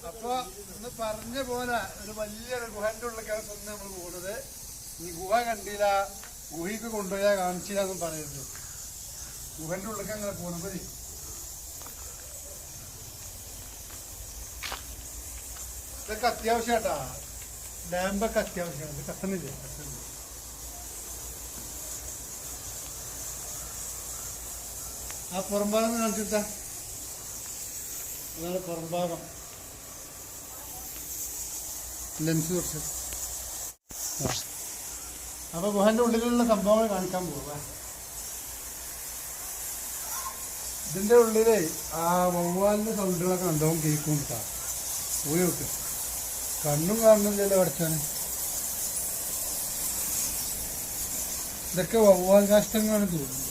അപ്പൊ ഒന്ന് പറഞ്ഞ പോലെ ഒരു വലിയൊരു ഗുഹന്റെ ഉള്ളിലേക്കാണ് സ്വന്തം നമ്മൾ പോകുന്നത്. ഈ ഗുഹ കണ്ടില്ല, ഗുഹയ്ക്ക് കൊണ്ടുപോയാൽ കാണിച്ചില്ല എന്നും പറയരുത്. ഗുഹന്റെ ഉള്ളിലേക്ക് അങ്ങനെ പോകണം. മതി. ഇതൊക്കെ അത്യാവശ്യമായിട്ടാ, ലാമ്പൊക്കെ അത്യാവശ്യമാണ്. ഇത് കത്തണില്ല. ആ പുറംഭാഗം കാണിച്ചിട്ടാ, അതാണ് പുറംഭാഗം. ലെൻസ് കുറച്ച്. അപ്പൊ ഗുഹന്റെ ഉള്ളിലുള്ള സംഭവങ്ങൾ കാണിക്കാൻ പോവുക. ഇതിന്റെ ഉള്ളില് ആ വവ്വാലിന്റെ സൗണ്ടുകളൊക്കെ നല്ലോണം കേൾക്കും കിട്ടാ. പോയി നോക്ക്. കണ്ണും കാണുന്നില്ലല്ലോ പഠിച്ചാന്. ഇതൊക്കെ വവ്വാൽ കാഷ്ടങ്ങളാണ് തോന്നുന്നത്.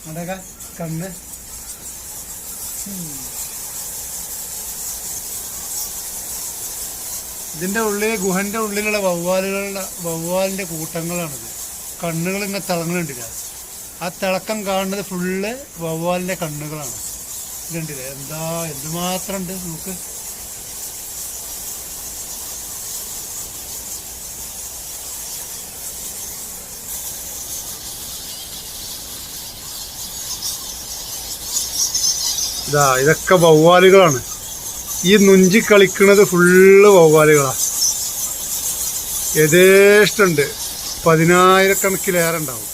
അതൊക്കെ കണ്ണ്. ഇതിന്റെ ഉള്ളിൽ ഗുഹന്റെ ഉള്ളിലുള്ള വവ്വാലിന്റെ കൂട്ടങ്ങളാണിത്. കണ്ണുകൾ ഇങ്ങനെ തിളങ്ങുന്നുണ്ടില്ല. ആ തിളക്കം കാണുന്നത് ഫുള്ള് വവ്വാലിന്റെ കണ്ണുകളാണ്. ഇതുണ്ടില്ലേ, എന്താ എന്തുമാത്രം ഉണ്ട് നമുക്ക്. ഇതൊക്കെ വവ്വാലുകളാണ്. ഈ നുഞ്ചി കളിക്കുന്നത് ഫുള്ള് വവ്വാലുകളാണ്. യഥേഷ്ടമുണ്ട്. 10,000-കണക്കിലേറെ ഉണ്ടാവും.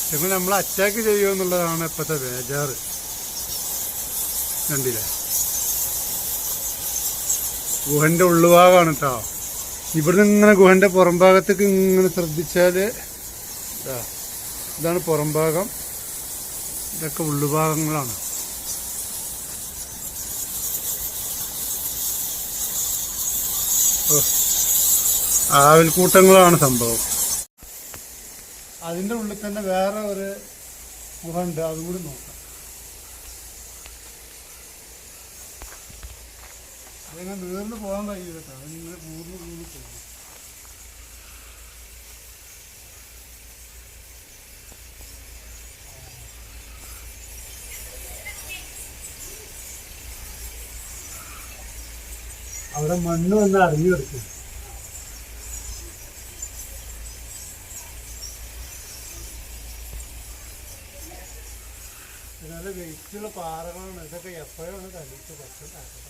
ഞങ്ങൾ നമ്മളെ അറ്റാക്ക് ചെയ്യുമെന്നുള്ളതാണ് ഇപ്പോഴത്തെ ബേജാറ്. കണ്ടില്ലേ, ഗുഹന്റെ ഉള്ളുഭാഗമാണ് കേട്ടോ. ഇവിടുന്ന് ഇങ്ങനെ ഗുഹന്റെ പുറം ഭാഗത്തേക്ക് ഇങ്ങനെ ശ്രദ്ധിച്ചാല് ഇതാണ് പുറം ഭാഗം. ഇതൊക്കെ ഉള്ളുഭാഗങ്ങളാണ്. ആവിൽക്കൂട്ടങ്ങളാണ് സംഭവം. അതിൻ്റെ ഉള്ളിൽ തന്നെ വേറെ ഒരു ഗുഹ ഉണ്ട്, അതും കൂടി നോക്കാം. അതിങ്ങനെ നീർന്ന് പോകാൻ കഴിയില്ല കേട്ടോ. അതിങ്ങനെ കൂർന്ന് പോകും. അവിടെ മണ്ണ് വന്ന് അടഞ്ഞു കിടക്കും. നല്ല വെയിറ്റുള്ള പാറകളാണ്. ഇതൊക്കെ എപ്പോഴാണ് തല്ലിച്ച് പറ്റുന്നത്.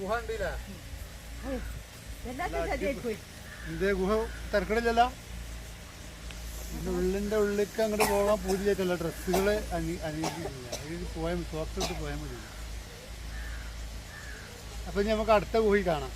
ഗുഹ ഉണ്ടില്ല, എന്തേ ഗുഹ തിരക്കടില്ലല്ലോ. ഉള്ളിന്റെ ഉള്ളിലേക്ക് അങ്ങോട്ട് പോകാൻ പൂതിയായിട്ടല്ല. ഡ്രസ്സുകള് അനുവദിക്കില്ല. അതിൽ പോയാൽ ഷോപ്പിട്ട് പോയാൽ മതി. അപ്പൊ ഇനി നമുക്ക് അടുത്ത ഗുഹയിൽ കാണാം.